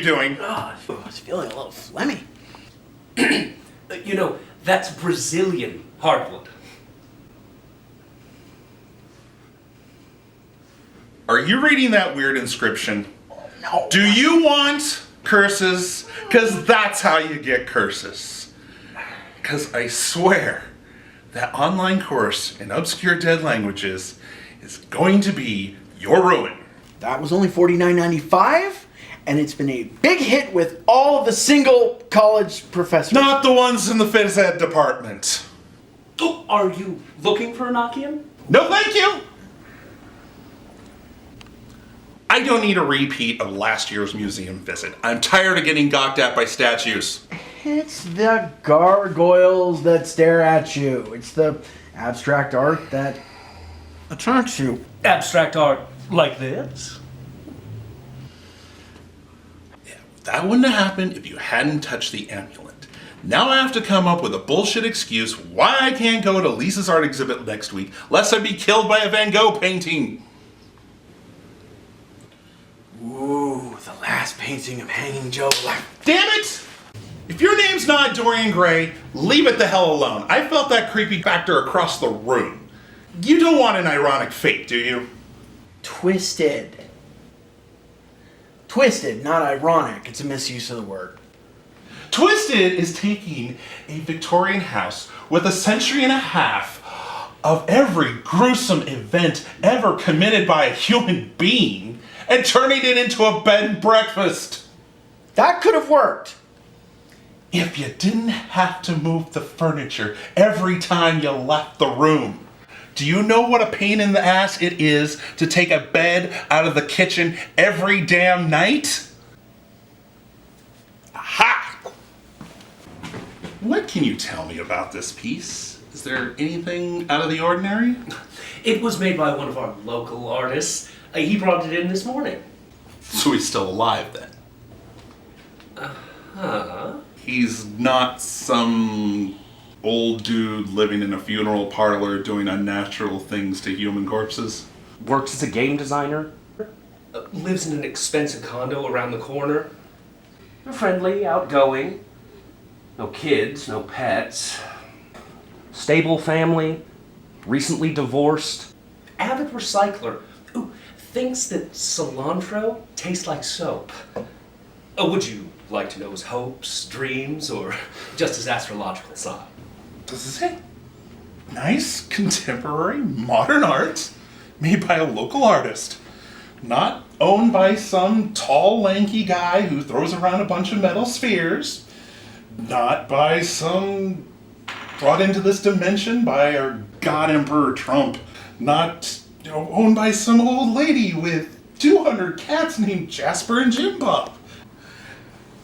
doing? Oh, I was feeling a little phlegmy. You know, that's Brazilian hardwood. Are you reading that weird inscription? No. Do you want curses? Because that's how you get curses. Because I swear, that online course in obscure dead languages is going to be your ruin. That was only $49.95, and it's been a big hit with all of the single college professors. Not the ones in the phys ed department. Oh, are you looking for a Nokian? No, thank you. I don't need a repeat of last year's museum visit. I'm tired of getting gawked at by statues. It's the gargoyles that stare at you. It's the abstract art that attracts you. Abstract art like this? Yeah, that wouldn't have happened if you hadn't touched the amulet. Now I have to come up with a bullshit excuse why I can't go to Lisa's art exhibit next week, lest I be killed by a Van Gogh painting. Ooh, the last painting of Hanging Joe. Damn it! If your name's not Dorian Gray, leave it the hell alone. I felt that creepy factor across the room. You don't want an ironic fate, do you? Twisted. Twisted, not ironic. It's a misuse of the word. Twisted is taking a Victorian house with a century and a half of every gruesome event ever committed by a human being and turning it into a bed and breakfast. That could have worked. If you didn't have to move the furniture every time you left the room. Do you know what a pain in the ass it is to take a bed out of the kitchen every damn night? Aha! What can you tell me about this piece? Is there anything out of the ordinary? It was made by one of our local artists. He brought it in this morning. So he's still alive then? Uh-huh. He's not some old dude living in a funeral parlor doing unnatural things to human corpses? Works as a game designer. Lives in an expensive condo around the corner. Friendly, outgoing. No kids, no pets. Stable family. Recently divorced. Avid recycler. Ooh, thinks that cilantro tastes like soap. Would you like to know his hopes, dreams, or just his astrological sign? Does it say? Nice, contemporary, modern art made by a local artist. Not owned by some tall, lanky guy who throws around a bunch of metal spheres. Not by some brought into this dimension by our God Emperor Trump. Not, owned by some old lady with 200 cats named Jasper and Jim Bob.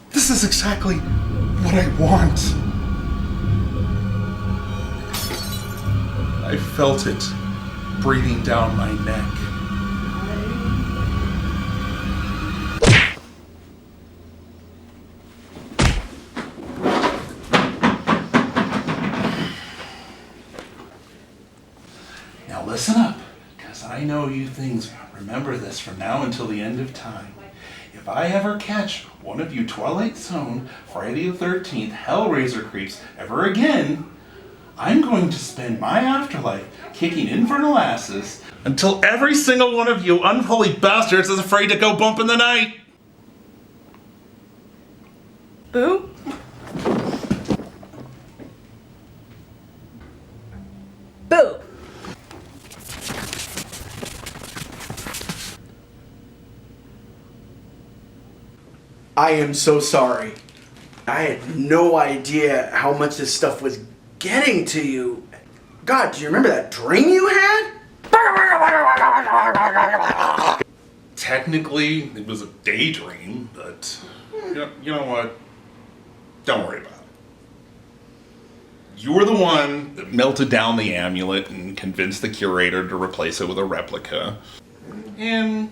This is exactly what I want. I felt it breathing down my neck. Now listen up, because I know you things remember this from now until the end of time. If I ever catch one of you Twilight Zone, Friday the 13th, Hellraiser creeps ever again, I'm going to spend my afterlife kicking infernal asses until every single one of you unholy bastards is afraid to go bump in the night. Boo? Boo! I am so sorry. I had no idea how much this stuff was getting to you. God, do you remember that dream you had? Technically, it was a daydream, but you know what? Don't worry about it. You were the one that melted down the amulet and convinced the curator to replace it with a replica. And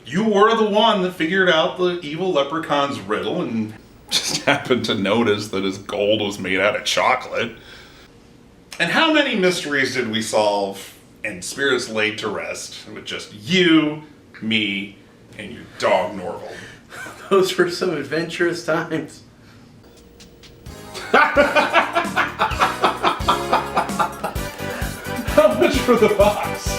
you were the one that figured out the evil leprechaun's riddle and just happened to notice that his gold was made out of chocolate. And how many mysteries did we solve and spirits laid to rest with just you, me, and your dog Norval? Those were some adventurous times. How much for the box?